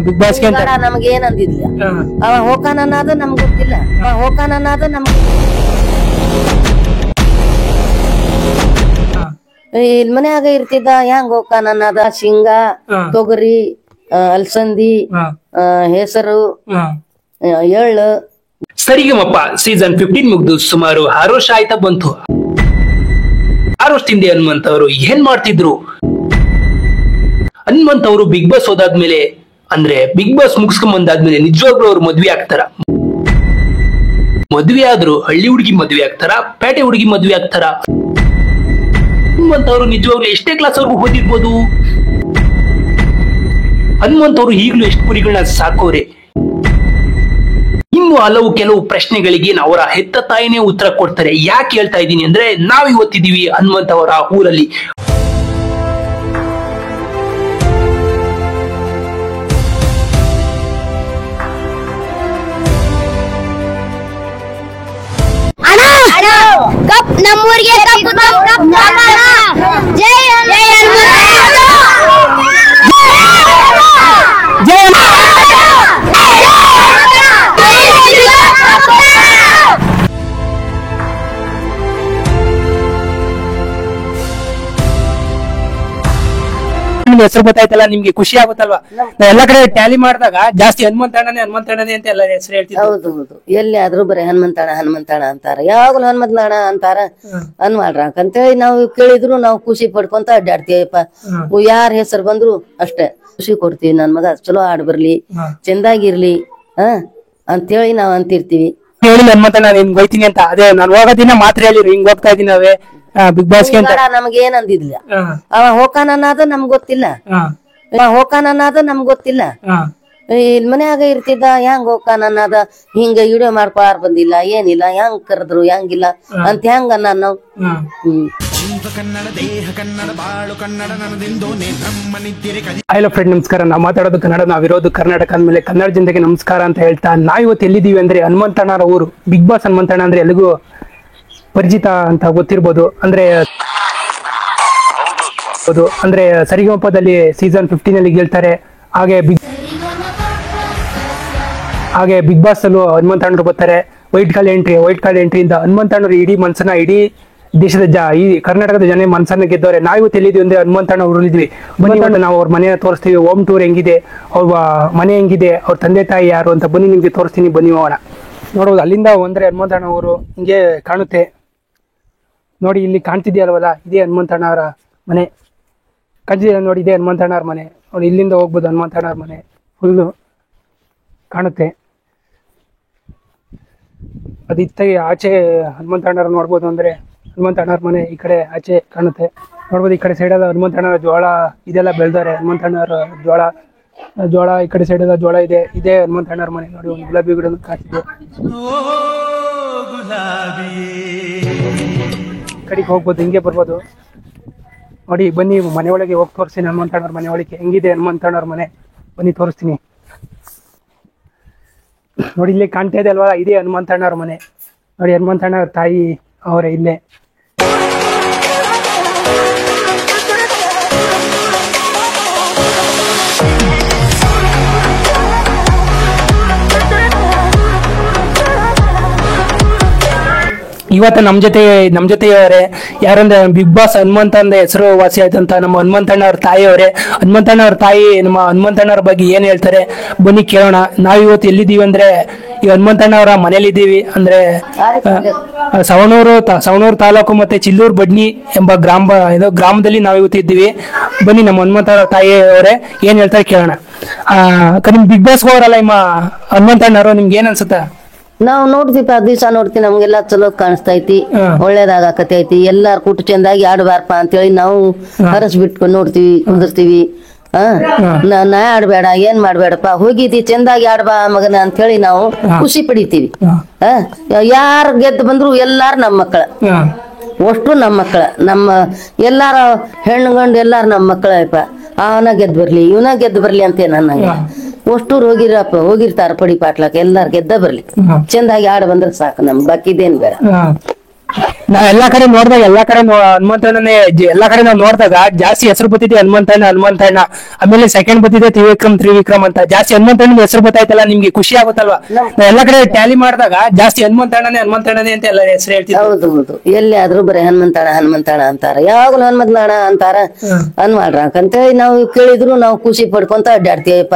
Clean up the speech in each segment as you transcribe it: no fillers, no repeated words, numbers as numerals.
Big boss ಗೆ ಅಂತ ನಮ್ಗೆ ಏನ್ ಅಂದಿದ್ಲ ಅವ ಹೋಕಾನ ಅನ್ನೋದು ನಮ್ಗೆ ಗೊತ್ತಿಲ್ಲ. ಹೋಕಾನ ಅನ್ನೋದು ನಮ್ಗೆ ಇಲ್ಲಿ ಮನ್ಯಾಗ ಇರ್ತಿದ್ದ ಹೆಂಗ್ ಹೋಕಾನ ಅನ್ನೋದ ಶೇಂಗಾ ತೊಗರಿ ಅಲ್ಸಂದಿ ಹೆಸರು ಎಳ್ಳು. ಸರಿಗಮಪ್ಪ ಸೀಸನ್ 15 ಮುಗ್ದು ಸುಮಾರು 6 ವರ್ಷ ಆಯ್ತಾ ಬಂತು. 6 ವರ್ಷದಿಂದ ಹನುಮಂತ್ ಅವರು ಏನ್ ಮಾಡ್ತಿದ್ರು? ಹನುಮಂತ್ ಅವರು ಬಿಗ್ ಬಾಸ್ ಹೋದಾದ್ಮೇಲೆ ಅಂದ್ರೆ ಬಿಗ್ ಬಾಸ್ ಮುಗಿಸ್ಕೊಂಡ್ ಬಂದಾದ್ಮೇಲೆ ನಿಜವಾಗ್ಲೂ ಅವ್ರು ಮದ್ವೆ ಆಗ್ತಾರ? ಮದ್ವೆ ಆದ್ರು ಹಳ್ಳಿ ಹುಡುಗಿ ಮದ್ವೆ ಆಗ್ತಾರ, ಪೇಟೆ ಹುಡುಗಿ ಮದ್ವೆ ಆಗ್ತಾರ? ಹನುಮಂತ್ ಅವರು ನಿಜವಾಗ್ಲೂ ಎಷ್ಟೇ ಕ್ಲಾಸ್ ಅವ್ರಿಗೂ ಓದಿರ್ಬೋದು? ಹನುಮಂತ್ ಅವರು ಈಗ್ಲೂ ಎಷ್ಟು ಕುರಿಗಳನ್ನ ಸಾಕೋರೆ? ಇನ್ನು ಹಲವು ಕೆಲವು ಪ್ರಶ್ನೆಗಳಿಗೆ ಅವರ ಹೆತ್ತ ತಾಯಿನೇ ಉತ್ತರ ಕೊಡ್ತಾರೆ. ಯಾಕೆ ಹೇಳ್ತಾ ಇದ್ದೀನಿ ಅಂದ್ರೆ, ನಾವ್ ಇವತ್ತಿದೀವಿ ಹನುಮಂತ್ ಅವರ ಊರಲ್ಲಿ. ನಮ್ಮೂರಿಗೆ ಹೆಸರು ಗೊತ್ತಾಯ್ತಲ್ಲ, ನಿಮ್ಗೆ ಖುಷಿ ಆಗುತ್ತಲ್ವಾ? ಎಲ್ಲಾ ಕಡೆ ಟ್ಯಾಲಿ ಮಾಡಿದಾಗ ಜಾಸ್ತಿ ಹನುಮಂತಣ್ಣನೇ ಅಂತ ಎಲ್ಲ ಹೆಸರು ಹೇಳ್ತಿದ್ರು. ಹೌದು ಹೌದು, ಎಲ್ಲಿ ಆದ್ರೂ ಬರೀ ಹನುಮಂತಣ್ಣ ಅಂತಾರ. ಯಾವಾಗಲೂ ಹನುಮಂತಣ್ಣ ಅಂತಾರ, ಹನುಮಾಡ್ರಾಕ್ ಅಂತೇಳಿ ನಾವು ಕೇಳಿದ್ರು ನಾವು ಖುಷಿ ಪಡ್ಕೊಂತ ಅಡ್ಡಾಡ್ತೀವಪ್ಪ. ಯಾರ ಹೆಸರು ಬಂದ್ರು ಅಷ್ಟೇ ಖುಷಿ ಕೊಡ್ತೀವಿ. ನನ್ ಮಗ ಚಲೋ ಆಡ್ ಬರ್ಲಿ, ಚಂದಾಗಿರ್ಲಿ ಅಂತೇಳಿ ನಾವ್ ಅಂತಿರ್ತೀವಿ. ಹೇಳಿ ಹನುಮಂತಣ್ಣ ನಿಮ್ಗೆ ಹೋಯ್ತೀನಿ ಅಂತ. ಅದೇ ನಾನು ಹೋಗೋದಿನ ಮಾತ್ರ ಹೇಳಿರು ಹಿಂಗ್ ಹೋಗ್ತಾ ಇದೀನಿ ನಾವೇ ಬಿಗ್ ಬಾಸ್ ಗೆ ಅಂತ. ನಮ್ಗೆ ಏನ್ ಅಂದಿದ್ಲ ಅವ ಹೋಕಾನ ಅನ್ನೋದು ನಮ್ಗೆ ಗೊತ್ತಿಲ್ಲ. ಹೋಕಾನ ಅನ್ನೋದು ನಮ್ಗೆ ಗೊತ್ತಿಲ್ಲ. ಇಲ್ಲಿ ಮನ್ಯಾಗ ಇರ್ತಿದ್ದ ಹೆಂಗ್ ಹೋಕಾನ ಅನ್ನೋದ ಹಿಂಗ ವಿಡಿಯೋ ಮಾಡ್ಕೊಳಾರ್ ಬಂದಿಲ್ಲ ಏನಿಲ್ಲ, ಹೆಂಗ್ ಕರೆದ್ರು ಹೆಂಗಿಲ್ಲ ಅಂತ ಹೆಂಗ ಅನ್ನ ನಾವು. ಹಲೋ ಫ್ರೆಂಡ್, ನಮಸ್ಕಾರ. ನಾವು ಮಾತಾಡೋದು ಕನ್ನಡ, ನಾವಿರೋದು ಕರ್ನಾಟಕ ಅಂದ್ಮೇಲೆ ಕನ್ನಡ ಜನತೆಗೆ ನಮಸ್ಕಾರ ಅಂತ ಹೇಳ್ತಾ, ನಾವಿವತ್ತು ಎಲ್ಲಿದ್ದೀವಿ ಅಂದ್ರೆ ಹನುಮಂತಣ್ಣರ ಊರು. ಬಿಗ್ ಬಾಸ್ ಹನುಮಂತಣ್ಣ ಅಂದ್ರೆ ಎಲ್ಲಿಗೂ ಪರಿಚಿತ ಅಂತ ಗೊತ್ತಿರ್ಬೋದು. ಅಂದ್ರೆ ಸರಿಗಮಪದಲ್ಲಿ ಸೀಸನ್ 15 ಅಲ್ಲಿ ಗೆಲ್ತಾರೆ. ಹಾಗೆ ಬಿಗ್ ಬಾಸ್ ಅಲ್ಲೂ ಹನುಮಂತಣ್ಣರು ಬರ್ತಾರೆ. ವೈಟ್ ಕಾರ್ಡ್ ಎಂಟ್ರಿಯಿಂದ ಹನುಮಂತಣ್ಣರು ಇಡೀ ಮನ್ಸನ್ನ, ಇಡೀ ದೇಶದ ಈ ಕರ್ನಾಟಕದ ಜನ ಮನ್ಸನ್ನ ಗೆದ್ದವ್ರೆ. ನಾವಿವತ್ತು ಎಲ್ಲಿದ್ವಿ ಅಂದ್ರೆ ಹನುಮಂತಣ್ಣ ಊರಲ್ಲಿದ್ವಿ. ಬನ್ನಿ ನಾವು ಅವ್ರ ಮನೆಯ ತೋರಿಸ್ತೀವಿ. ಹೋಮ್ ಟೂರ್ ಹೆಂಗಿದೆ, ಅವ್ರ ಮನೆ ಹೆಂಗಿದೆ, ಅವ್ರ ತಂದೆ ತಾಯಿ ಯಾರು ಅಂತ ಬನ್ನಿ ನಿಮ್ಗೆ ತೋರಿಸ್ತೀನಿ. ಬನ್ನಿ ಹೋಗೋಣ. ನೋಡ್ಬೋದು, ಅಲ್ಲಿಂದ ಒಂದ್ರೆ ಹನುಮಂತಣ್ಣ ಊರು ಹಿಂಗೆ ಕಾಣುತ್ತೆ ನೋಡಿ. ಇಲ್ಲಿ ಕಾಣ್ತಿದ್ಯಲ್ವಲ್ಲ, ಇದೇ ಹನುಮಂತಣ್ಣ ಅವರ ಮನೆ. ಕಾಣ್ತಿದ್ಯಲ್ಲ ನೋಡಿ, ಇದೇ ಹನುಮಂತಣ್ಣ ಅವ್ರ ಮನೆ ನೋಡಿ. ಇಲ್ಲಿಂದ ಹೋಗ್ಬೋದು ಹನುಮಂತಣ್ಣ ಅವ್ರ ಮನೆ ಫುಲ್ಲು ಕಾಣುತ್ತೆ. ಅದಿತ್ತಾಗಿ ಆಚೆ ಹನುಮಂತಣ್ಣವ್ರ ನೋಡ್ಬೋದು. ಅಂದ್ರೆ ಹನುಮಂತಣ್ಣವ್ರ ಮನೆ ಈ ಕಡೆ ಆಚೆ ಕಾಣುತ್ತೆ ನೋಡ್ಬೋದು. ಈ ಕಡೆ ಸೈಡಲ್ಲ ಹನುಮಂತಣ್ಣವ್ರ ಜೋಳ ಇದೆಲ್ಲ ಬೆಳೆದವ್ರೆ. ಹನುಮಂತಣ್ಣವ್ರ ಜೋಳ ಈ ಕಡೆ ಸೈಡೆಲ್ಲ ಜೋಳ ಇದೆ. ಇದೇ ಹನುಮಂತಣ್ಣವ್ರ ಮನೆ ನೋಡಿ. ಒಂದು ಗುಲಾಬಿ ಗಿಡ ಕಾಣ್ತಿದೆ. ಕಡೆಗೆ ಹೋಗ್ಬೋದು, ಹಿಂಗೆ ಬರ್ಬೋದು ನೋಡಿ. ಬನ್ನಿ ಮನೆ ಒಳಗೆ ಹೋಗಿ ತೋರಿಸ್ತೀನಿ. ಹನುಮಂತಣ್ಣವ್ರ ಮನೆ ಒಳಗೆ ಹೆಂಗಿದೆ ಹನುಮಂತಣ್ಣವ್ರ ಮನೆ, ಬನ್ನಿ ತೋರಿಸ್ತೀನಿ ನೋಡಿ. ಇಲ್ಲಿ ಕಾಣ್ತಾ ಇದೆ ಅಲ್ವಾ, ಇದೇ ಹನುಮಂತಣ್ಣವ್ರ ಮನೆ ನೋಡಿ. ಹನುಮಂತಣ್ಣವ್ರ ತಾಯಿ ಅವರೇ ಇಲ್ಲೇ. ಇವತ್ತು ನಮ್ ಜೊತೆಯವರೇ ಯಾರಂದ್ರೆ ಬಿಗ್ ಬಾಸ್ ಹನುಮಂತ ಅಂದ ಹೆಸರು ವಾಸಿ ಆಯ್ತಂತ ನಮ್ಮ ಹನುಮಂತಣ್ಣವ್ರ ತಾಯಿಯವರೇ. ಹನುಮಂತಣ್ಣವ್ರ ತಾಯಿ ನಮ್ಮ ಹನುಮಂತಣ್ಣವ್ರ ಬಗ್ಗೆ ಏನ್ ಹೇಳ್ತಾರೆ ಬನ್ನಿ ಕೇಳೋಣ. ನಾವಿವತ್ತು ಎಲ್ಲಿದ್ದೀವಿ ಅಂದ್ರೆ ಈ ಹನುಮಂತಣ್ಣವರ ಮನೇಲಿದ್ದೀವಿ. ಅಂದ್ರೆ ಸವಣೂರು ತಾಲೂಕು ಮತ್ತೆ ಚಿಲ್ಲೂರು ಬಡ್ನಿ ಎಂಬ ಗ್ರಾಮದಲ್ಲಿ ನಾವಿವತ್ತು ಇದ್ದೀವಿ. ಬನ್ನಿ ನಮ್ಮ ಹನುಮಂತಣ್ಣವ್ರ ತಾಯಿಯವರೇ ಏನ್ ಹೇಳ್ತಾರೆ ಕೇಳೋಣ. ನಿಮ್ ಬಿಗ್ ಬಾಸ್ ಹೋರಲ್ಲ ನಿಮ್ಮ ಹನುಮಂತಣ್ಣವರು, ನಿಮ್ಗೆ ಏನ್ ಅನ್ಸುತ್ತ? ನಾವ್ ನೋಡ್ತೀವಿ, ದಿವ್ಸ ನೋಡ್ತೀವಿ. ನಮ್ಗೆಲ್ಲಾ ಚಲೋ ಕಾಣಿಸ್ತೈತಿ, ಒಳ್ಳೇದಾಗಕತೈತಿ. ಎಲ್ಲಾರು ಕೂಟ ಚಂದಾಗಿ ಆಡ್ಬಾರಪ್ಪ ಅಂತೇಳಿ ನಾವು ಹರಸ್ ಬಿಟ್ಕೊಂಡ್ ನೋಡ್ತೀವಿ, ಕುಂದಿರ್ತೀವಿ. ನಾ ಆಡ್ಬೇಡ, ಏನ್ ಮಾಡ್ಬೇಡಪ್ಪ, ಹೋಗಿದಿ ಚಂದಾಗಿ ಆಡ್ಬಾ ಮಗನ ಅಂತ ಹೇಳಿ ನಾವು ಖುಷಿ ಪಡಿತೀವಿ. ಯಾರು ಗೆದ್ದು ಬಂದ್ರು ಎಲ್ಲಾರು ನಮ್ಮ ಮಕ್ಕಳ, ಅಷ್ಟು ನಮ್ಮ ಮಕ್ಕಳ. ನಮ್ಮ ಎಲ್ಲಾರ ಹೆಣ್ಣು ಗಂಡು ಎಲ್ಲಾರು ನಮ್ಮ ಮಕ್ಕಳಪ್ಪ. ಅವನ ಗೆದ್ದು ಬರ್ಲಿ, ಇವನ ಗೆದ್ದು ಬರ್ಲಿ ಅಂತ ನನ್ನ ಅಷ್ಟೂರು ಹೋಗಿರ್ತಾರ ಪಡಿ ಪಾಟ್ಲಕ್. ಎಲ್ಲಾರು ಗೆದ್ದ ಬರ್ಲಿ, ಚಂದಾಗಿ ಆಡ ಬಂದ್ರೆ ಸಾಕು ನಮ್ಗೆ, ಬಾಕಿದೇನ್ ಬೇಡ. ನಾವ್ ಎಲ್ಲಾ ಕಡೆ ನೋಡಿದಾಗ ಹನುಮಂತಣ್ಣನೇ ಎಲ್ಲಾ ಕಡೆ ನಾವ್ ನೋಡಿದಾಗ ಜಾಸ್ತಿ ಹೆಸರು ಬತ್ತಿದೆ ಹನುಮಂತಣ್ಣ. ಆಮೇಲೆ ಸೆಕೆಂಡ್ ಬತ್ತಿದೆ ತ್ರಿವಿಕ್ರಮ್ ಅಂತ. ಜಾಸ್ತಿ ಹನುಮಂತಣ್ಣನ ಹೆಸರು ಬತ್ತಾಯ್ತಲ್ಲ, ನಿಮ್ಗೆ ಖುಷಿ ಆಗುತ್ತಲ್ವಾ? ನಾವ್ ಎಲ್ಲಾ ಕಡೆ ಟ್ಯಾಲಿ ಮಾಡಿದಾಗ ಜಾಸ್ತಿ ಹನುಮಂತಣ್ಣನೇ ಅಂತ ಎಲ್ಲ ಹೆಸರು ಹೇಳ್ತಿದ್ರು. ಹೌದು ಹೌದು, ಎಲ್ಲಿ ಆದ್ರೂ ಬರೀ ಹನುಮಂತಣ್ಣ ಅಂತಾರ, ಯಾವಾಗಲೂ ಹನುಮಂತಣ್ಣ ಅಂತಾರ. ಅಂತೇಳಿ ನಾವು ಕೇಳಿದ್ರು ನಾವು ಖುಷಿ ಪಡ್ಕೊಂತ ಅಡ್ಡಾಡ್ತೀವಪ್ಪ.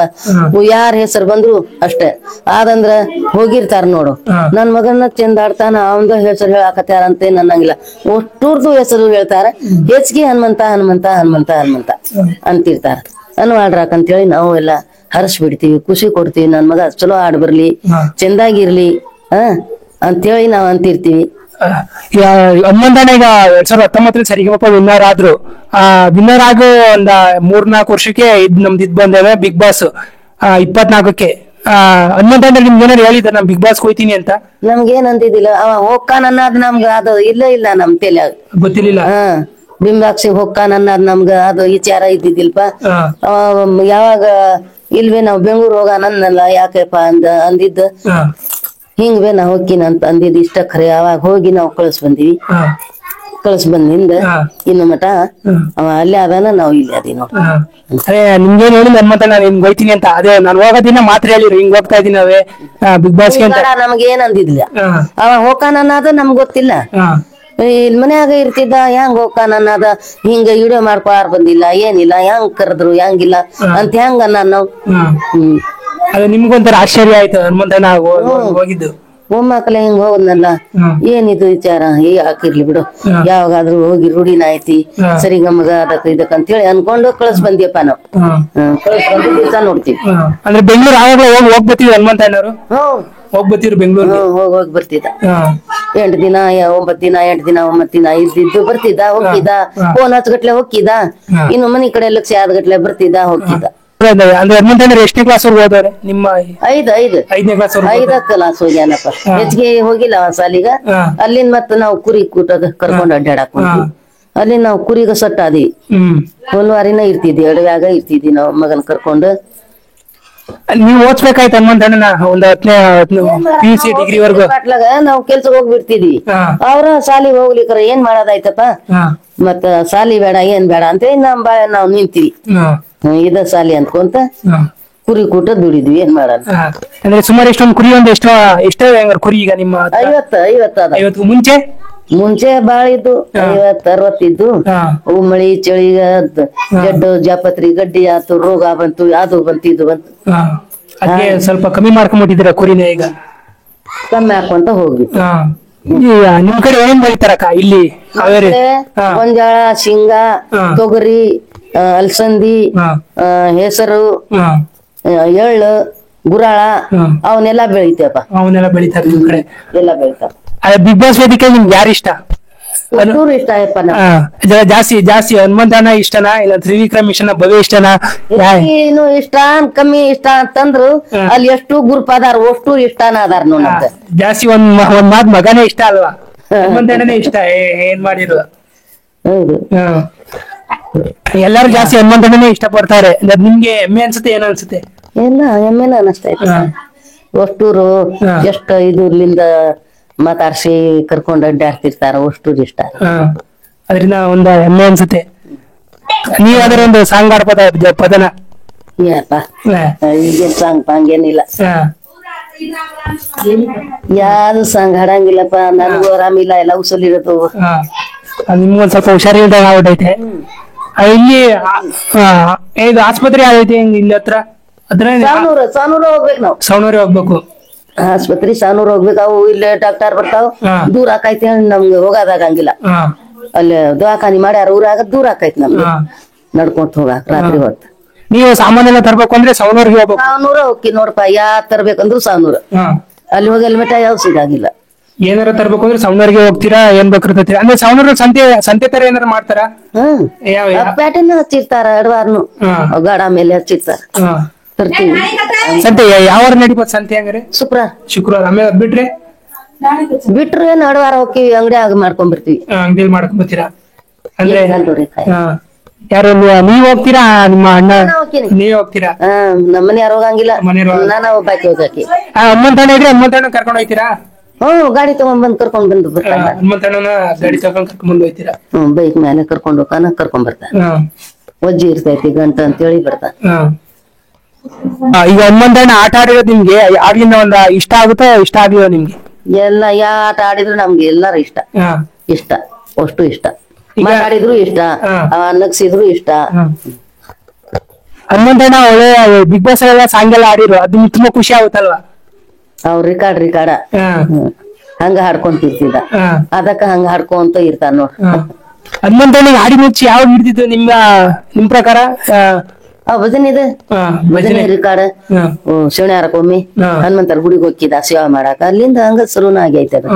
ಯಾರ ಹೆಸರು ಬಂದ್ರು ಅಷ್ಟೇ. ಆದಂದ್ರ ಹೋಗಿರ್ತಾರ ನೋಡು, ನನ್ ಮಗನ ಚಂದ ಆಡ್ತಾನ, ಅವಂದ ಹೆಸರು ಹೇಳಾಕತ್ಯಾರ ಅಂತ ಅನ್ನಂಗಿಲ್ಲ. ಒಟ್ಟೂರ್ದು ಹೆಸರು ಹೇಳ್ತಾರ, ಹೆಚ್ಚಿಗೆ ಹನುಮಂತ ಅಂತಿರ್ತಾರ. ಅಂತೇಳಿ ನಾವು ಎಲ್ಲ ಹರಸ್ ಬಿಡ್ತೀವಿ, ಖುಷಿ ಕೊಡ್ತೀವಿ. ನನ್ ಮಗ ಚಲೋ ಆಡ್ ಬರ್ಲಿ, ಚಂದಾಗಿರ್ಲಿ ಅಂತೇಳಿ ನಾವ್ ಅಂತಿರ್ತೀವಿ. ಹನುಮಂತಣ್ಣ ಈಗ 2019 ಸರಿಗಮಪ ವಿನ್ನರ್ ಆದ್ರು. ವಿನ್ನರ್ ಆಗೋ ಒಂದ 3-4 ವರ್ಷಕ್ಕೆ ನಮ್ದು ಬಂದೇವೆ ಬಿಗ್ ಬಾಸ್ 24ಕ್ಕೆ. ಹನುಮಂತಣ್ಣ ನಿಮ್ಗೆ ಏನಾರು ಹೇಳಿದ ನಮ್ ಬಿಗ್ ಬಾಸ್ ಹೋಯ್ತೀನಿ ಅಂತ? ನಮ್ಗೇನ್ ಅಂತಿದ್ದಿಲ್ಲ, ಅವ ಹೋಗ್ಕಾನ ಅನ್ನೋದ್ ನಮ್ಗ ಅದು ಇಲ್ಲ ನಮ್ ತಲೆ ಗೊತ್ತಿರ್ಲಿಲ್ಲ. ಬಿಂಬಾಕ್ಷಿ ಹೋಗ್ಕಾನ ಅನ್ನೋದ್ ನಮ್ಗ ಅದು ವಿಚಾರ ಇದ್ದಿದ್ದಿಲ್ಪ. ಯಾವಾಗ ಇಲ್ವೇ ನಾವ್ ಬೆಂಗಳೂರು ಹೋಗಾನ ಅನ್ನಲ್ಲ, ಯಾಕೆಪ್ಪ ಅಂದಿದ್ದ ಹಿಂಗ್ವೇ ನಾ ಹೋಗ್ತೀನಿ ಅಂತ ಅಂದಿದ್ ಇಷ್ಟ ಖರೆ. ಅವಾಗ ಹೋಗಿ ನಾವ್ ಕಳ್ಸ್ ಬಂದಿಂದ ಇನ್ನು ಮಠ ಅವ ಅಲ್ಲೇ ಅದಾನ, ನಾವ್ ಇಲ್ಲಿ ಅದೀವಿ. ಅದೇ ನಿಮ್ಗೇನ್ ಹೇಳಿಲ್ಲ ಹನುಮಂತಣ್ಣ ನಿಮ್ಗೆ ಹೋಯ್ತೀನಿ ಅಂತ? ಅದೇ ನಾನು ಹೋಗೋದಿನ ಮಾತ್ರ ಹೇಳಿರು, ಹಿಂಗ್ ಹೋಗ್ತಾ ಇದೀನಿ ನಾವೇ ಬಿಗ್ ಬಾಸ್ಗೆ ಅಂತ. ನಮ್ಗೇನ್ ಅಂದಿದ್ಲ, ಅವ ಹೋಗ್ಕಾನ ಅನ್ನೋದು ನಮ್ಗ್ ಗೊತ್ತಿಲ್ಲ. ಇಲ್ಲಿ ಮನ್ಯಾಗ ಇರ್ತಿದ್ದ, ಹೆಂಗ್ ಹೋಗ್ಕಾನ ಅನ್ನೋದ ಹಿಂಗ ವಿಡಿಯೋ ಮಾಡ್ಕೊಳಾರ್ ಬಂದಿಲ್ಲ, ಏನಿಲ್ಲ, ಹೆಂಗ್ ಕರೆದ್ರು ಹೆಂಗಿಲ್ಲ ಅಂತ ಹೆಂಗ ನಾವು. ಅದು ನಿಮ್ಗೊಂಥರ ಆಶ್ಚರ್ಯ ಆಯ್ತು ಹನುಮಂತಣ್ಣ ಹೋಗಿದ್ದು? ಮೊಮ್ಮಕ್ಳ ಹಿಂಗ್ ಹೋಗುದ್ನಲ್ಲ, ಏನಿದು ವಿಚಾರ, ಹಾಕಿರ್ಲಿ ಬಿಡು, ಯಾವಾಗಾದ್ರೂ ಹೋಗಿ ರೂಢಿನ ಐತಿ ಸರಿಗಮಗ ಇದಕ್ ಅಂತೇಳಿ ಅನ್ಕೊಂಡು ಕಳ್ಸ್ ಬಂದಿಯಪ್ಪ ನಾವು. ಕಳ್ಸ್ ಬಂದು ದಿವಸ ನೋಡ್ತೀವಿ. ಅಂದ್ರೆ ಬೆಂಗಳೂರು ಆವಾಗಲೇ ಹೋಗ್ ಬರ್ತೀವಿ ಹನುಮಂತಣ್ಣರು? ಹೋಗ್ ಬರ್ತೀವಿ ಬೆಂಗಳೂರು, ಹೋಗಿ ಬರ್ತಿದ್ದ. 8 ದಿನ 9 ದಿನ 8 ದಿನ 9 ದಿನ ಇದ್ದಿದ್ದು ಬರ್ತಿದ್ದ, ಹೋಗಿದ್ದ. ಫೋನ್ ಹಚ್ಗಟ್ಲೆ ಹೋಗಿದ್ದ, ಇನ್ನು ಮನಿ ಕಡೆ ಲಕ್ಷ ಆದ್ಗಟ್ಲೆ ಬರ್ತಿದ್ದ, ಹೋಗಿದ್ದ. ಅಂದ್ರೆ ಹನುಮಂತಣ್ಣ ಎಷ್ಟನೇ ಕ್ಲಾಸ್ ಹೋದವ್ರೆ? ನಿಮ್ಮ 5ನೇ ಕ್ಲಾಸ್ ಹೋಗ್ಯಾನಪ್ಪ, ಹೆಚ್ಚಿಗೆ ಹೋಗಿಲ್ಲ ಅವ ಸಾಲಿಗ. ಅಲ್ಲಿಂದ ಮತ್ತ ನಾವು ಕುರಿ ಕೂಟದ ಕರ್ಕೊಂಡ್ ಅಡ್ಡಾಡಕ್ ಹೋಗ್ತೀವಿ. ಅಲ್ಲಿ ನಾವು ಕುರಿಗ ಸಟ್ಟ ಅದಿ ಹುಲ್ವಾರಿನ ಇರ್ತಿದ್ವಿ, ಅಡವ್ಯಾಗ ಇರ್ತಿದ್ವಿ ನಾವು ಮಗನ್ ಕರ್ಕೊಂಡು. ನೀವ್ ಓದ್ಸ್ಬೇಕಾಯ್ತು ಹನುಮಂತಣ್ಣನ ಒಂದ್ 10ನೇ PUC ಡಿಗ್ರಿ ವರ್ಗು. ನಾವ್ ಕೆಲ್ಸಕ್ಕೆ ಹೋಗ್ಬಿಡ್ತಿದ್ವಿ, ಅವ್ರ ಸಾಲಿಗೆ ಹೋಗ್ಲಿಕ್ಕಾರ ಏನ್ ಮಾಡೋದಾಯ್ತಪ್ಪ, ಮತ್ತ ಸಾಲಿ ಬೇಡ ಏನ್ ಬೇಡ ಅಂತ ನಾವ್ ನಿಂತೀವಿ. ಇದ ಸಾಲಿ ಅಂದ್ಕೊಂತ ಕುರಿ ಕೂಟ ದುಡಿದ್ವಿ, ಏನ್ ಮಾಡೋಣ. ಅಂದ್ರೆ ಸುಮಾರು ಎಷ್ಟೊಂದು ಕುರಿ, ಒಂದು ಎಷ್ಟೋ ಕುರಿ ಈಗ ನಿಮ್ಮ? 50 ಮುಂಚೆ ಬಾಳ ಇದ್ದು, 50-60 ಇದ್ದು. ಅವು ಮಳಿ ಚಳಿಗ ಜಡ್ಡು ಜಾಪತ್ರಿ ಗಡ್ಡಿ ಆತು, ರೋಗ ಬಂತು, ಅದು ಬಂತು ಇದು ಬಂತು. ಸ್ವಲ್ಪ ಕಮ್ಮಿ ಮಾಡ್ಕೊಂಡ್ಬಿಟ್ಟಿದ್ದೀರಾ ಕುರಿನ? ಈಗ ಕಮ್ಮಿ ಹಾಕೊಂತ ಹೋಗ್ವಿ. ನಿಮ್ ಕಡೆ ಏನ್ ಬೆಳಿತಾರಕ್ಕ ಇಲ್ಲಿ? ಗೊಂಜಾಳ, ಶೇಂಗಾ, ತೊಗರಿ, ಅಲ್ಸಂದಿ, ಹೆಸರು, ಎಳ್ಳು, ಗುರಾಳ ಅವನ್ನೆಲ್ಲಾ ಬೆಳಿತೇವಪ್ಪ. ಅವನ್ನೆಲ್ಲ ಬೆಳಿತಾರ ನಿಮ್ ಕಡೆ? ಎಲ್ಲ ಬೆಳಿತಾರ. ಬಿಗ್ ಬಾಸ್ ವೇದಿಕೆ ನಿಮ್ಗೆ ಯಾರು ಇಷ್ಟ? ಇಷ್ಟ ಆಯಪ್ಪ. ಜಾಸ್ತಿ ಹನುಮಂತಣ್ಣ ಇಷ್ಟನಾ, ಇಲ್ಲ ತ್ರಿವಿಕ್ರಮ್ ಇಷ್ಟನಾ, ಭವ್ಯ ಇಷ್ಟನಾ? ಏನು ಇಷ್ಟ ಕಮ್ಮಿ ಇಷ್ಟ ಅಂತಂದ್ರು ಅಲ್ಲಿ ಎಷ್ಟು ಗ್ರೂಪ್ ಅದಾರ, ಅಷ್ಟು ಇಷ್ಟನ ಅದಾರ ನೋಡ. ಜಾಸ್ತಿ ಒಂದ್ ಮಾತ್ ಮಗನೇ ಇಷ್ಟ ಅಲ್ವಾ? ಹನುಮಂತಣ್ಣನೇ ಇಷ್ಟ ಏನ್ ಮಾಡಿದ್ರು. ಹೌದು, ಎಲ್ಲಾರು ಜಾಸ್ತಿ ಹನುಮಂತಣ್ಣನೇ ಇಷ್ಟ ಪಡ್ತಾರೆ. ನಿಮ್ಗೆ ಹೆಮ್ಮೆ ಅನ್ಸುತ್ತೆ, ಏನ್ ಅನ್ಸುತ್ತೆ? ಎಲ್ಲ ಹೆಮ್ಮೆನ ಅನಸ್ತೈತಿ. ಅಷ್ಟೂರು ಎಷ್ಟ ಇದ್ರಲಿಂದ ಮಾತಾಡ್ಸಿ ಕರ್ಕೊಂಡ್ ಅಡ್ಡಾಡ್ತಿರ್ತಾರ, ಅಷ್ಟೂರು ಇಷ್ಟ. ಅದರಿಂದ ಒಂದು ಹೆಮ್ಮೆ ಅನ್ಸುತ್ತೆ. ನೀವ್ ಅದರ ಒಂದು ಸಾಂಗ್ ಆಡ್ಬೋದ ಪದನ? ಈಗೇನ್ ಸಾಂಗ್ ಹಂಗೇನಿಲ್ಲ, ಯಾವ್ದು ಸಾಂಗ್ ಹಾಡಂಗಿಲ್ಲಪ್ಪ. ನನಗೂ ಆರಾಮಿಲ್ಲ, ಎಲ್ಲ ಉಸಲಿರತ್ತು. ನಿಮ್ಗೊಂದ್ ಸ್ವಲ್ಪ ಹುಷಾರಿಲ್ದಾಗ ಆಗ್ಬಿಟ್ಟೈತೆ. ಇಲ್ಲಿ ಇದು ಆಸ್ಪತ್ರೆ ಆಗೈತೆ ಇಲ್ಲಿ ಹತ್ರ? ಸಾನೂರ ಹೋಗ್ಬೇಕು ನಾವು. ಸವಣೂರೇ ಹೋಗ್ಬೇಕು ಆಸ್ಪತ್ರೆ, ಸಾನೂರ್ ಹೋಗ್ಬೇಕು. ಅವು ಇಲ್ಲೇ ಡಾಕ್ಟರ್ ಬರ್ತಾವ, ದೂರ ಆಕೈತಿ, ನಮ್ಗೆ ಹೋಗೋದಾಗಂಗಿಲ್ಲ. ಅಲ್ಲಿ ದವಾಖಾನಿ ಮಾಡ್ಯಾರ ಊರಾಗ, ದೂರ ಆಕೈತಿ ನಮ್ಗೆ ನಡ್ಕೊಂತ ಹೋಗಾಕ ರಾತ್ರಿ ಹೊತ್ತು. ನೀವು ಸಾಮಾನ್ ಎಲ್ಲ ತರ್ಬೇಕು ಅಂದ್ರೆ ಸವಣೂರ್ಗೆ ಹೋಗ್ಬೇಕು? ಸಾವನೂರ ಹೋಗಿ ನೋಡ್ಪಾ, ಯಾ ತರ್ಬೇಕಂದ್ರು ಸಾವನೂರ. ಅಲ್ಲಿ ಹೋಗಿ ಅಲ್ಲಿ ಮಠ ಯಾವ ಸಿಗಾಗಿಲ್ಲ. ಏನಾರ ತರ್ಬೇಕು ಅಂದ್ರೆ ಸವಣೂರ್ಗೆ ಹೋಗ್ತೀರಾ? ಏನ್ ಬೇಕಾಗ್ತೀರಾ? ಅಂದ್ರೆ ಸವಣೂರ್ ಸಂತೆ ತರ ಏನಾರ ಮಾಡ್ತಾರ? ಪ್ಯಾಟೆನ ಹಚ್ಚಿರ್ತಾರ, ಎಡವಾರ್ನು ಗಾಡ ಮೇಲೆ ಹಚ್ಚಿರ್ತಾರ, ತರ್ತೀವಿ. ಸಂತೆ ಯಾವ ನಡಿಬೋದು ಸಂತೆ? ಹಂಗಾರೆ ಶುಕ್ರವಾರ. ಆಮೇಲೆ ಬಿಟ್ರೆ ನಡವಾರ ಹೋಗ್ತೀವಿ, ಅಂಗಡಿಯಾಗ ಮಾಡ್ಕೊಂಡ್ ಬರ್ತೀವಿ. ಅಂಗಡಿಯಲ್ಲಿ ಮಾಡ್ಕೊಂಡ್ ಬರ್ತೀರಾ? ಅಂದ್ರೆ ಯಾರು ನೀವ್ ಹೋಗ್ತೀರಾ, ನಿಮ್ಮ ಅಣ್ಣ? ನೀವ್ ಹೋಗ್ತೀರಾ? ನಮ್ಮ ಮನೆಯಾರ ಹೋಗಂಗಿಲ್ಲ, ನಾನು ಒಬ್ಬಾಕಿ ಹೋಗಾಕಿ. ಹನುಮಂತಣ್ಣ ಇದ್ರೆ ಹನುಮಂತಣ್ಣ ಕರ್ಕೊಂಡ್ ಹೋಗ್ತೀರಾ? ಗಾಡಿ ತಗೊಂಡ್ ಬಂದ್ ಕರ್ಕೊಂಡ್ ಬಂದು ಬರ್ತಾನ. ಹನುಮಂತಣ್ಣನ ಗಾಡಿ ತಗೊಂಡ್ ಕರ್ಕೊಂಡ್ ಬಂದು ಹೋಯ್ತೀರಾ? ಬೈಕ್ ಮೇಲೆ ಕರ್ಕೊಂಡ್ ಹೋಗಾನ ಕರ್ಕೊಂಡ್ ಬರ್ತಾನ. ಒಜ್ಜಿ ಇರ್ತೈತಿ ಗಂಟ ಅಂತೇಳಿ ಬರ್ತಾನ. ಈಗ ಹನುಮಂತಣ್ಣ ಆಟ ಆಡಿರೋದು ನಿಮ್ಗೆ ಆಗ್ಲಿಂದ ಒಂದ್ ಇಷ್ಟ ಆಗುತ್ತಾ ಇಷ್ಟ ಆಗ್ಲಿಲ್ಲ ನಿಮ್ಗೆ? ಎಲ್ಲ ಯಾ ಆಟ ಆಡಿದ್ರು ನಮ್ಗೆ ಎಲ್ಲಾರ ಇಷ್ಟ. ಇಷ್ಟ ಅಷ್ಟು ಇಷ್ಟ. ಮಾತಾಡಿದ್ರು ಇಷ್ಟ, ನಗ್ಸಿದ್ರು ಇಷ್ಟ. ಹನುಮಂತಣ್ಣ ಒಳ್ಳೆ ಬಿಗ್ ಬಾಸ್ ಎಲ್ಲ ಸಾಂಗ್ ಎಲ್ಲ ಆಡಿದ್ರು, ಅದು ತುಂಬಾ ಖುಷಿ ಆಗುತ್ತಲ್ವಾ? ಅವ್ರ ರಿಕಾರ್ಡ ಹಂಗ ಹಾಡ್ಕೊಂತಿರ್ತಿದ್ದ, ಅದಕ್ಕ ಹಂಗ ಹಾಡ್ಕೊಂತ ಇರ್ತಾನ ನೋಡ್. ಹನುಮಂತಣ್ಣಿಗೆ ಹಾಡಿ ಮುಚ್ಚಿ ಯಾವಾಗ ಹಿಡ್ದಿದ್ದು ನಿಮ್ ಪ್ರಕಾರ? ಭಜನೆ ಇದೆ, ಭಜನೆ ರಿಕಾರ್ಡ್ ಶಿವಣ್ಯಾರಕ್ಕೊಮ್ಮಿ ಹನುಮಂತರ ಗುಡಿಗೆ ಹೋಗಿದ್ದ ಸೇವಾ ಮಾಡಾಕ, ಅಲ್ಲಿಂದ ಹಂಗ ಸಲೂನ ಆಗೈತೆ ಅದು.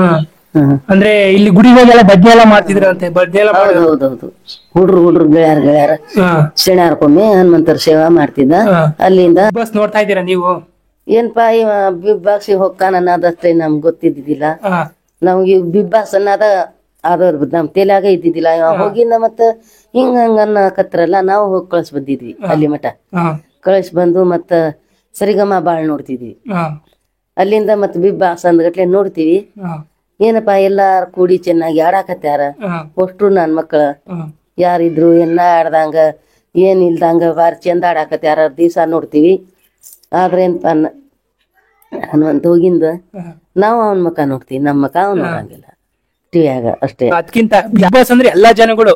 ಅಂದ್ರೆ ಇಲ್ಲಿ ಗುಡಿಗೆಲ್ಲ ಭಜನೆ ಎಲ್ಲ ಮಾಡ್ತಿದ್ರಂತೆ? ಹೌದೌದು, ಹುಡ್ರು ಗೆಳೆಯಾರ ಶಿವಣ್ಯಾರಕ್ಕೊಮ್ಮಿ ಹನುಮಂತರ ಸೇವಾ ಮಾಡ್ತಿದ್ದ. ಅಲ್ಲಿಂದ ಬಸ್ ನೋಡ್ತಾ ಇದ್ದೀರಾ ನೀವು? ಏನ್ಪಾ ಇವ ಬಿಗ್ ಬಾಸ್ ಹೋಗ್ತಾನ ಅನ್ನೋದಷ್ಟೇ ನಮ್ಗೆ ಗೊತ್ತಿದ್ದಿಲ್ಲ. ನಮ್ಗೆ ಬಿಗ್ ಬಾಸ್ ಅನ್ನೋದ ಅದ್ರ ನಮ್ ತಲೆಯಾಗ ಇದ್ದಿದ್ದಿಲ್ಲ. ಇವ ಹೋಗಿಂದ ಮತ್ತ ಹಿಂಗ ಅನ್ನಕತ್ರಲ್ಲ, ನಾವು ಹೋಗಿ ಕಳ್ಸಿ ಬಂದಿದ್ವಿ ಅಲ್ಲಿ ಮಠ. ಕಳ್ಸಿ ಬಂದು ಮತ್ತ ಸರಿಗಮ ಬಾಳ್ ನೋಡ್ತಿದ್ವಿ. ಅಲ್ಲಿಂದ ಮತ್ ಬಿಗ್ ಬಾಸ್ ಅಂದ್ಗಟ್ಲೆ ನೋಡ್ತೀವಿ. ಏನಪ್ಪಾ ಎಲ್ಲಾರು ಕೂಡಿ ಚೆನ್ನಾಗಿ ಆಡಾಕತ್ಯಾರ. ಅಷ್ಟ್ರು ನನ್ ಮಕ್ಳ ಯಾರಿದ್ರು ಎನ್ನ ಆಡ್ದಂಗ ಏನ್ ಇಲ್ದಂಗ ಬಾರಿ ಚಂದ ಆಡಾಕತ್ಯಾರ. ದಿವ್ಸ ನೋಡ್ತೀವಿ. ಆದ್ರೆ ಏನಪ್ಪ ಹನುಮಂತ ಹೋಗಿಂದ ನಾವು ಅವನ್ ಮಕ ನೋಡ್ತೀವಿ, ನಮ್ಮ ಮಕ ಅವ್ನು ನೋಡಂಗಿಲ್ಲ ಟಿವಿಯಾಗ ಅಷ್ಟೇ. ಅದಕ್ಕಿಂತ ಬಿಗ್ ಬಾಸ್ ಅಂದ್ರೆ ಎಲ್ಲಾ ಜನಗಳು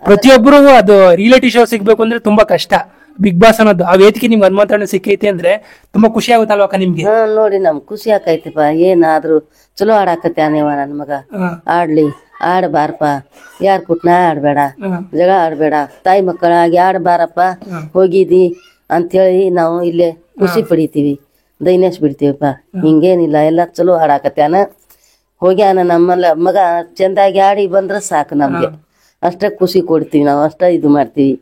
ಪ್ರತಿಯೊಬ್ಬರು ಅದು ರಿಯಾಲಿಟಿ ಶೋ ಸಿಗ್ಬೇಕು ಅಂದ್ರೆ ತುಂಬಾ ಕಷ್ಟ. ಬಿಗ್ ಬಾಸ್ ಅನ್ನೋದು ಆ ವೇದಿಕೆ ನಿಮ್ಗೆ ಹನುಮಂತಣ್ಣ ಸಿಕ್ಕೈತಿ ಅಂದ್ರೆ ತುಂಬಾ ಖುಷಿ ಆಗುತ್ತಲ್ವಾ ನಿಮ್ಗೆ? ನೋಡಿ ನಮ್ಗ್ ಖುಷಿ ಆಕೈತಿಪ್ಪ. ಏನಾದ್ರು ಚಲೋ ಆಡಾಕತ್ಯಾನೇವ ನನ್ ಮಗ, ಆಡ್ಲಿ ಆಡ್ಬಾರಪ್ಪ, ಯಾರ್ ಕುಟ್ನ ಆಡ್ಬೇಡ, ಜಗಳ ಆಡ್ಬೇಡ, ತಾಯಿ ಮಕ್ಕಳಾಗಿ ಆಡ್ಬಾರಪ್ಪ ಹೋಗಿದಿ ಅಂತೇಳಿ ನಾವು ಇಲ್ಲೇ ಖುಷಿ ಪಡಿತೀವಿ, ದೈನೇಶ್ ಬಿಡ್ತೀವಪ್ಪ. ಹಿಂಗೇನಿಲ್ಲ, ಎಲ್ಲ ಚಲೋ ಆಡಾಕತ್ಯಾನ, ಹೋಗ್ಯಾನ ನಮ್ಮಲ್ಲ ಮಗ ಚಂದಾಗಿ ಆಡಿ ಬಂದ್ರ ಸಾಕು ನಮ್ಗೆ. ಅಷ್ಟ ಖುಷಿ ಕೊಡ್ತೀವಿ ನಾವು, ಅಷ್ಟ ಇದು ಮಾಡ್ತೀವಿ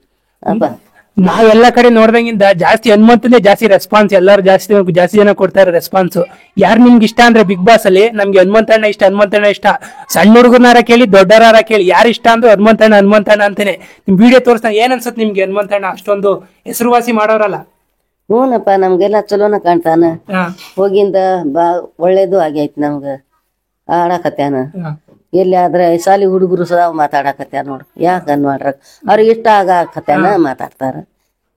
ಅಪ್ಪ. ನಾವ್ ಎಲ್ಲಾ ಕಡೆ ನೋಡ್ದಂಗಿಂದ ಜಾಸ್ತಿ ಹನುಮಂತನೇ ಜಾಸ್ತಿ ರೆಸ್ಪಾನ್ಸ್, ಎಲ್ಲಾರು ಜಾಸ್ತಿ ಜನ ಕೊಡ್ತಾರೆ ರೆಸ್ಪಾನ್ಸ್. ಯಾರು ನಿಮ್ಗೆ ಇಷ್ಟ ಅಂದ್ರೆ ಬಿಗ್ ಬಾಸ್ ಅಲ್ಲಿ ನಮ್ಗೆ ಹನುಮಂತಣ್ಣ ಇಷ್ಟ. ಸಣ್ಣ ಹುಡುಗನಾರ ಕೇಳಿ ದೊಡ್ಡರಾರ ಕೇಳಿ ಯಾರು ಇಷ್ಟ ಅಂದ್ರೆ ಹನುಮಂತಣ್ಣ ಅಂತಾನೆ. ನಿಮ್ ವಿಡಿಯೋ ತೋರಿಸ್ತಾ ಏನ್ ಅನ್ಸುತ್ತೆ ನಿಮ್ಗೆ? ಹನುಮಂತಣ್ಣ ಅಷ್ಟೊಂದು ಹೆಸರುವಾಸಿ ಮಾಡೋರಲ್ಲ? ಹ್ಞೂನಪ್ಪ, ನಮ್ಗೆಲ್ಲಾ ಚಲೋನ ಕಾಣ್ತಾನ. ಹೋಗಿಂದ ಒಳ್ಳೇದು ಆಗೈತಿ ನಮ್ಗ, ಆಡಾಕತ್ಯಾನ. ಎಲ್ಲಿ ಆದ್ರೆ ಶಾಲಿ ಹುಡುಗರು ಸದಾ ಮಾತಾಡಕತ್ಯಾರ ನೋಡ್ರಿ. ಯಾಕ ಮಾಡ್ರ ಅವ್ರಿಗೆ ಇಷ್ಟ ಆಗಾಕತ್ಯಾನ ಮಾತಾಡ್ತಾರ.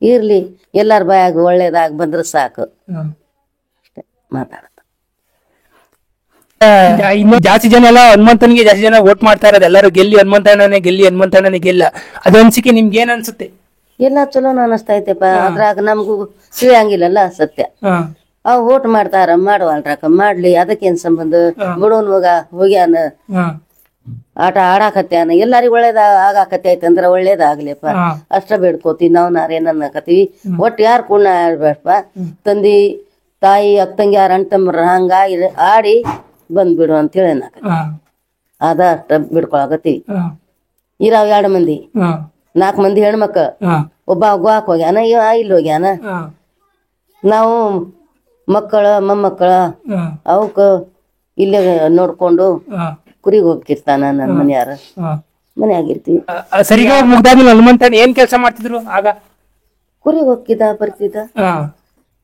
ಇರ್ಲಿ, ಎಲ್ಲಾರ ಬಾಯಾಗ ಒಳ್ಳೇದಾಗ ಬಂದ್ರ ಸಾಕು ಅಷ್ಟೇ ಮಾತಾಡತ. ಇನ್ನು ಜಾಸ್ತಿ ಜನ ಎಲ್ಲ ಹನುಮಂತನಿಗೆ ಜಾಸ್ತಿ ಜನ ವೋಟ್ ಮಾಡ್ತಾ ಇರೋದು. ಎಲ್ಲರೂ ಗೆಲ್ಲಿ ಹನುಮಂತಣ್ಣನೇ ಗೆಲ್ಲ. ಅದು ಅನ್ಸಿಕೆ ನಿಮ್ಗೆ ಏನ್ ಅನ್ಸುತ್ತೆ? ಎಲ್ಲಾ ಚಲೋನ ಅನಸ್ತೈತೆಪ್ಪ. ಅದ್ರಾಗ ನಮ್ಗೂ ತಿಳಿಯಂಗಿಲ್ಲಲ್ಲ ಸತ್ಯ. ಅವ್ ವೋಟ್ ಮಾಡ್ತಾರ, ಮಾಡುವಲ್ರಾಕ ಮಾಡ್ಲಿ, ಅದಕ್ಕೇನ್ ಸಂಬಂಧ? ಬಿಡೋನ್ ಮಗ ಹೋಗ್ಯಾನ, ಆಟ ಆಡಾಕತ್ಯಾನ, ಎಲ್ಲಾರಿಗೂ ಒಳ್ಳೇದ ಆಗಾಕತ್ತೈತಿ ಅಂದ್ರ ಒಳ್ಳೇದಾಗ್ಲಿಪ್ಪ ಅಷ್ಟ ಬೇಡ್ಕೋತೀವಿ ನಾವು. ನಾರೇನ್ ಅನ್ನಕತ್ತೀವಿ, ಒಟ್ಟು ಯಾರು ಕುಣ್ಣ ಆಡ್ಬೇಡಪ್ಪ, ತಂದಿ ತಾಯಿ ಅಕ್ಕಂಗಿ ಯಾರ ಅಣ್ತಂಬ್ರ ಹಂಗಾಗಿ ಆಡಿ ಬಂದ್ಬಿಡು ಅಂತೇಳಿ ಅನ್ನಕತ್ತೀವಿ. ಅದ ಅಷ್ಟ ಬಿಡ್ಕೊಳಕತ್ತೀವಿ. ಇರಾವ್ 2 ಮಂದಿ 4 ಮಂದಿ ಹೆಣ್ಮಕ್ಳ, ಒಬ್ಬ ಗೋವಾಕ್ ಹೋಗ್ಯಾನ, ಇಲ್ಲಿ ಹೋಗ್ಯಾನ. ನಾವು ಮಕ್ಕಳ ಮೊಮ್ಮಕ್ಕಳ ಅವಕ್ಕ ಇಲ್ಲೇ ನೋಡ್ಕೊಂಡು ಕುರಿಗ್ ಹೋಗ್ತಿರ್ತಾನ. ನನ್ ಮನ್ಯಾರ ಮನ್ಯಾಗಿರ್ತೀವಿ. ಸರಿಗ ಮುಗ್ದಾದ್ಮೇಲೆ ಹನುಮಂತಣ್ಣ ಏನ್ ಕೆಲಸ ಮಾಡ್ತಿದ್ರು ಆಗ? ಕುರಿಗ್ ಹೋಗ್ತಿದ್ದ, ಬರ್ತಿದ್ದ,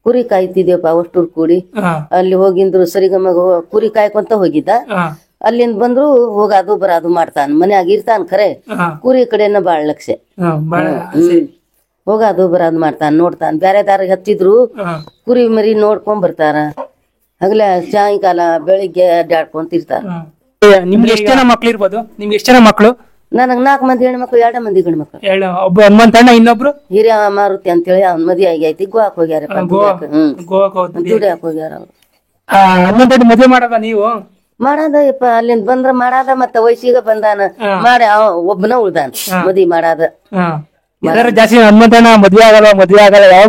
ಕುರಿ ಕಾಯ್ತಿದ್ಯಪ್ಪ ಅಷ್ಟು ಕೂಡಿ. ಅಲ್ಲಿ ಹೋಗಿಂದ್ರು ಸರಿಗಮ್ಮಗ ಕುರಿ ಕಾಯ್ಕೊಂತ ಹೋಗಿದ್ದ. ಅಲ್ಲಿಂದ ಬಂದ್ರು ಹೋಗಾದು ಬರಾದು ಮಾಡ್ತಾನ, ಮನ್ಯಾಗ ಇರ್ತಾನ. ಖರೆ ಕುರಿ ಕಡೆನ ಬಾಳ್ ಲಕ್ಷ್ಯ. ಹೋಗಾದು ಬರಾದು ಮಾಡ್ತಾನ, ನೋಡ್ತಾನ. ಬ್ಯಾರೆ ದಾರಿಗೆ ಹತ್ತಿದ್ರು ಕುರಿ ಮರಿ ನೋಡ್ಕೊಂಡ್ ಬರ್ತಾರ. ಹಗಲ ಸಾಯಂಕಾಲ ಬೆಳಿಗ್ಗೆ ಅಡ್ಡಾಡ್ಕೊಂತಿರ್ತಾರ. ನಿಮ್ಗೆ ಎಷ್ಟ್ ಜನ ಮಕ್ಳು ಇರ್ಬೋದು? ನಿಮ್ಗೆ ಎಷ್ಟ್ ಜನ ಮಕ್ಳು? ನನಗ್ 4 ಮಂದಿ ಹೆಣ್ಮಕ್ಳು, 2 ಮಂದಿ ಗಂಡ್ ಮಕ್ಳು. ಒಬ್ಬ ಹನುಮಂತಣ್ಣ, ಇನ್ನೊಬ್ರು ಹಿರಿಯ ಮಾರುತಿ ಅಂತೇಳಿ ಅವ್ನ ಮದ್ವೆ ಆಗೈತಿ. ಗೋವಾಕ್ ಹೋಗ್ಯಾರಪ್ಪ, ದುಡ್ಯಾಕ್ ಹೋಗ್ಯಾರ ಅವ್ರು. ಹನುಮಂತಣ್ಣ ಮದ್ವೆ ಮಾಡದ ನೀವು? ಮಾಡಾದ ಯಪ್ಪ, ಅಲ್ಲಿಂದ ಬಂದ್ರ ಮಾಡಾದ. ಮತ್ತ ವಯಸ್ಸಿಗೆ ಬಂದಾನ, ಮಾಡಿ ಒಬ್ಬನ ಉಳ್ದಾನ ಮದ್ವಿ ಮಾಡಾದ. ಎಲ್ಲರೂ ಜಾಸ್ತಿ ಹನುಮಂತಣ್ಣ ಮದ್ವೆ ಆಗಲ್ಲ ಯಾವಾಗ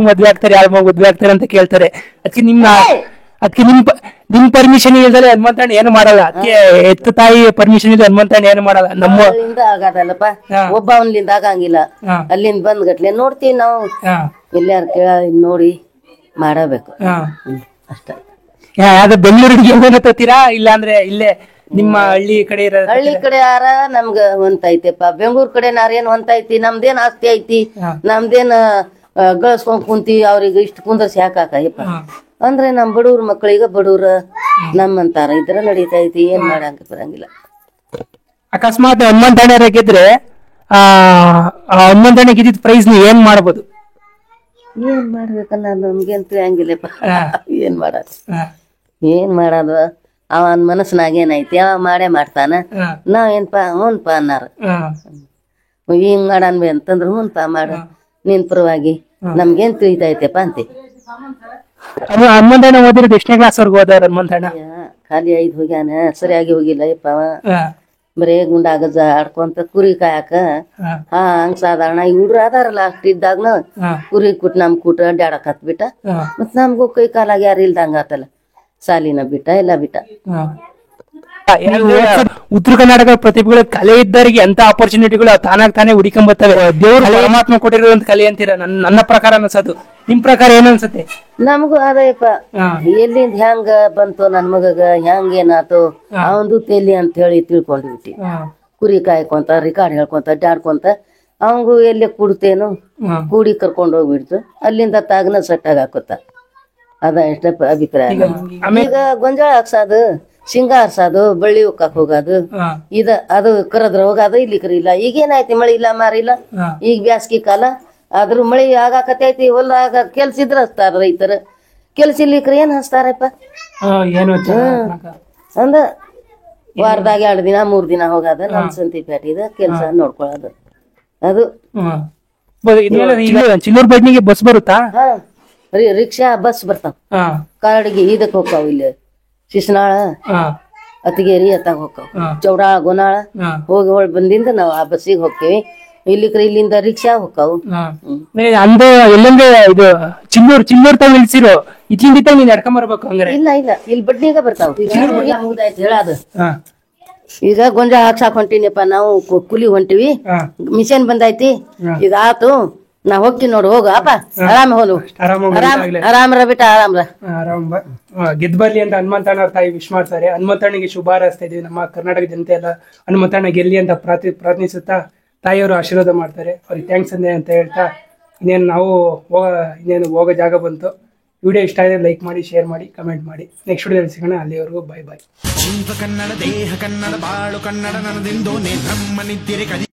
ಮದ್ವೆ ಆಗ್ತಾರೆ, ಯಾವಾಗ ಮದ್ವೆ ಆಗ್ತಾರೆ ಅಂತ ಕೇಳ್ತಾರೆ. ಅದಕ್ಕೆ ನಿಮ್ ಪರ್ಮಿಷನ್ ಇಲ್ದಲೆ ಹನುಮಂತಣ್ಣ ಏನು ಮಾಡಲ್ಲ. ಅದಕ್ಕೆ ಎತ್ತು ತಾಯಿ ಪರ್ಮಿಷನ್ ಇದ್ರೆ ಹನುಮಂತಣ್ಣ ಏನು ಮಾಡಲ್ಲ. ನಮ್ಮ ಆಗದಲ್ಲಪ್ಪ, ಒಬ್ಬ ಅವನ್ಲಿಂದ ಆಗಂಗಿಲ್ಲ. ಅಲ್ಲಿಂದ ಬಂದ್ ಗಟ್ಲೆ ನೋಡ್ತೀವಿ ನಾವು. ಎಲ್ಲಾರ ಕೇಳ ನೋಡಿ ಮಾಡಬೇಕು ಅಷ್ಟ. ಯಾವ್ದು ಬೆಂಗಳೂರಿಗೆ ತತ್ತೀರಾ ಇಲ್ಲ ಅಂದ್ರೆ ಇಲ್ಲೇ ನಿಮ್ಮ ಹಳ್ಳಿ ಕಡೆ ಹಳ್ಳಿ ಕಡೆ ಯಾರ ನಮ್ಗ ಹೊಂತೈತೆಪ್ಪ. ಬೆಂಗಳೂರ್ ಕಡೆ ನಾರೇನ್ ಹೊಂತೈತಿ? ನಮ್ದೇನ್ ಆಸ್ತಿ ಐತಿ, ನಮ್ದೇನ್ ಗಳಸ್ಕೊಂಡ್ ಕುಂತೀವಿ. ಅವ್ರಿಗೆ ಇಷ್ಟ ಕುಂದರ್ಸಿ ಯಾಕಾಕಯಪ್ಪ ಅಂದ್ರೆ ನಮ್ ಬಡವ್ರ ಮಕ್ಕಳಿಗೆ ಬಡವ್ರ ನಮ್ಮಂತಾರ ಇದ್ರ ನಡೀತೈತಿ, ಏನ್ ಮಾಡಂಗ ಬರಂಗಿಲ್ಲ. ಅಕಸ್ಮಾತ್ ಹನುಮಂತಣ್ಣ ಗೆದ್ರೆ ಆ ಹನುಮಂತಣ್ಣ ಗೆದ್ದಿದ್ ಪ್ರೈಸ್ ನೀವ್ ಏನ್ ಮಾಡ್ಬೋದು? ಏನ್ ಮಾಡ್ಬೇಕನ್ನ ನಮ್ಗೇನ್ ತಿಳಿಯಂಗಿಲ್ಲಪ್ಪ. ಏನ್ ಮಾಡೋದು ಏನ್ ಮಾಡೋದು, ಅವನ್ ಮನಸ್ಸಿನಾಗ ಏನೈತಿ ಅವ ಮಾಡೇ ಮಾಡ್ತಾನ. ನಾವೇನ್ಪ ಹ್ಞೂನ್ಪ ಅನ್ನಾರ, ಹಿಂಗ್ ಮಾಡನ್ವಿ ಅಂತಂದ್ರ ಹ್ಞೂನ್ಪ ಮಾಡ ನಿನ್ ಪರವಾಗಿ, ನಮ್ಗೇನ್ ತಿಳಿತೈತೆಪ್ಪ ಅಂತೆ. ಹನುಮಂತಣ್ಣ ಓದಿರೋದು ಎಷ್ಟನೇ ಕ್ಲಾಸ್ ವರ್ಗು ಓದಾರ ಹನುಮಂತಣ್ಣ? ಖಾಲಿ 5 ಹೋಗ್ಯಾನ, ಸರಿಯಾಗಿ ಹೋಗಿಲ್ಲ ಯಪ್ಪ ಅವ. ಬರೇ ಗುಂಡಾಗಜ ಆಡ್ಕೊಂತ ಕುರಿ ಕಾಯಕ ಹಂಗ್ ಸಾಧಾರಣ ಈ ಹುಡ್ರು ಅದಾರಲ್ಲ ಅಷ್ಟ ಇದ್ದಾಗ್ನ ಕುರಿ ಕುಟ್ ನಮ್ ಕೂಟ ಅಡ್ಡಾಡಕ್ ಹತ್ಬಿಟ್ಟ. ಮತ್ ನಮ್ಗೂ ಕೈ ಕಾಲಾಗ ಯಾರು ಇಲ್ದಂಗ ಆತಲ್ಲ, ಸಾಲಿನ ಬಿಟ್ಟ ಎಲ್ಲ ಬಿಟ್ಟ. ಉತ್ತರ ಕರ್ನಾಟಕ ಪ್ರತಿಭೆಗಳ ಕಲೆ ಇದ್ದವರಿಗೆ ಎಂತ ಆಪರ್ಚುನಿಟಿಗಳು ತಾನಾಗ್ ತಾನೇ ಹುಡಿಕೊಂಡ್ ಬರ್ತವೆ. ದೇವ್ರು ಪರಮಾತ್ಮ ಕೊಟ್ಟಿರುವಂತ ಕಲೆ ಅಂತೀರ ನನ್ನ ಪ್ರಕಾರ ಅನ್ಸದು. ನಿಮ್ ಪ್ರಕಾರ ಏನ್ ಅನ್ಸತ್ತೆ? ನಮಗೂ ಅದಪ್ಪ, ಎಲ್ಲಿಂದ ಹೆಂಗ ಬಂತು ನನ್ ಮಗಗ, ಹೆಂಗ ಏನಾತು ಅವಂದು ತೆಲಿ ಅಂತ ಹೇಳಿ ತಿಳ್ಕೊಂಡ್ಬಿಟ್ಟಿ. ಕುರಿ ಕಾಯ್ಕೊಂತ ರಿಕಾರ್ಡ್ ಹೇಳ್ಕೊಂತ ಅಡ್ಡಾಡ್ಕೊಂತ ಅವಂಗೂ ಎಲ್ಲಿ ಕುಡ್ತೇನು ಕೂಡಿ ಕರ್ಕೊಂಡ್ ಹೋಗ್ಬಿಡ್ತು. ಅಲ್ಲಿಂದ ತಾಗನ ಸಟ್ಟಾಗ ಹಾಕುತ್ತ. ಅದ ಎಷ್ಟಪ್ಪ ಅಭಿಪ್ರಾಯ. ಈಗ ಗೊಂಜಾಳ ಹಾಕ್ಸೋದು, ಶೇಂಗಾ ಹರ್ಸೋದು, ಬಳ್ಳಿ ಉಕ್ಕಾಕ್ ಹೋಗೋದು, ಅದು ಕರದ್ರ ಹೋಗೋದು, ಇಲ್ಲಿ ಕರಿಲ್ಲ. ಈಗೇನಾಯ್ತಿ, ಮಳಿ ಇಲ್ಲ ಮಾರಿಲ್ಲ, ಈಗ ಬ್ಯಾಸ್ಗಿ ಕಾಲ ಆದ್ರೂ ಮಳಿ ಆಗಾಕತೈತಿ. ಹೊಲ್ದಾಗ ಕೆಲ್ಸ ಇದ್ರ ಹಚ್ತಾರ ರೈತರ, ಕೆಲ್ಸ ಇಲ್ಲಿಕ್ರ ಏನ್ ಹಚ್ತಾರಪ್ಪ. ಅಂದ ವಾರದಾಗ 2 ದಿನ 3 ದಿನ ಹೋಗೋದು, ನಮ್ ಸಂತಿ ಪೇಟೆದ ಕೆಲ್ಸ ನೋಡ್ಕೊಳ್ಳೋದು. ಅದು ಚಿಲ್ಲೂರ್ ಬಡ್ನಿಗೆ ಬಸ್ ಬರುತ್ತಾ? ರಿಕ್ಷಾ ಬಸ್ ಬರ್ತಾವ. ಕಾರಡಿಗೆ ಇದಕ್ ಹೋಗ್ತಾವ, ಇಲ್ಲಿ ಶಿಶನಾಳ ಅತಿಗೇರಿ ಅತ್ತಾಗ ಹೋಗ್ತಾವ. ಚೌಡಾಳ ಗೋನಾಳ ಹೋಗಿ ಹೊಳ್ ಬಂದಿಂದ ನಾವ್ ಆ ಬಸ್ಸಿಗೆ ಹೋಗ್ತೇವಿ. ಇಲ್ಲಿಂದ ರಿಕ್ಷಾ ಹೋಗ್ತಾವು. ಅಂದ ಎಲ್ಲಂದ್ರೆ ಇದು ಚಿಲ್ಲೂರ್ ತಾವ್ ನಿಲ್ಸಿರೋ ಇತ್ಲಿಂದ ನೀನ್ ನಡ್ಕೊಂಡ್ ಬರ್ಬೇಕು ಹಂಗಾರೆ? ಇಲ್ಲ ಇಲ್ಲಿ ಬಡ್ನಿಗ ಬರ್ತಾವ. ಹೇಳದು ಈಗ ಗೊಂಜಾಳ ಹಾಕ್ಸಾಕ್ ಹೊಂಟಿನಪ್ಪ ನಾವು, ಕೂಲಿ ಹೊಂಟಿವಿ, ಮಿಷನ್ ಬಂದೈತಿ, ಈಗ ಆತು ನಾ ಹೋಗ್ತೀನಿ ನೋಡು, ಹೋಗು ಅಪ್ಪ, ಆರಾಮ ಹೋಲು, ಆರಾಮ್ರ ಬಿಟ್ಟ ಆರಾಮ್ರ. ಗೆದ್ ಬರ್ಲಿ ಅಂತ ಹನುಮಂತಣ್ಣ ಅವ್ರ ತಾಯಿ ವಿಶ್ ಮಾಡ್ತಾರೆ. ಹನುಮಂತಣ್ಣಿಗೆ ಶುಭ ಹಾರೈಸ್ತಾ ಇದೀವಿ. ನಮ್ಮ ಕರ್ನಾಟಕ ಜನತೆ ಎಲ್ಲ ಹನುಮಂತಣ್ಣ ಗೆಲ್ಲಿ ಅಂತ ಪ್ರಾರ್ಥಿಸುತ್ತಾ ತಾಯಿಯವರು ಆಶೀರ್ವಾದ ಮಾಡ್ತಾರೆ. ಅವ್ರಿಗೆ ಥ್ಯಾಂಕ್ಸ್ ಅಂದೆ ಅಂತ ಹೇಳ್ತಾ ಇನ್ನೇನು ಹೋಗೋ ಜಾಗ ಬಂತು. ವಿಡಿಯೋ ಇಷ್ಟ ಆದ್ರೆ ಲೈಕ್ ಮಾಡಿ, ಶೇರ್ ಮಾಡಿ, ಕಮೆಂಟ್ ಮಾಡಿ. ನೆಕ್ಸ್ಟ್ ವಿಡಿಯೋದಲ್ಲಿ ಸಿಗೋಣ. ಅಲ್ಲಿವರೆಗೂ ಬಾಯ್ ಬಾಯ್. ಜೀವ ಕನ್ನಡ, ದೇಹ ಕನ್ನಡ, ಬಾಳು ಕನ್ನಡ, ನನ್ನದೆಂದು ನೇ ಬ್ರಹ್ಮನಿದ್ದಿರೆ.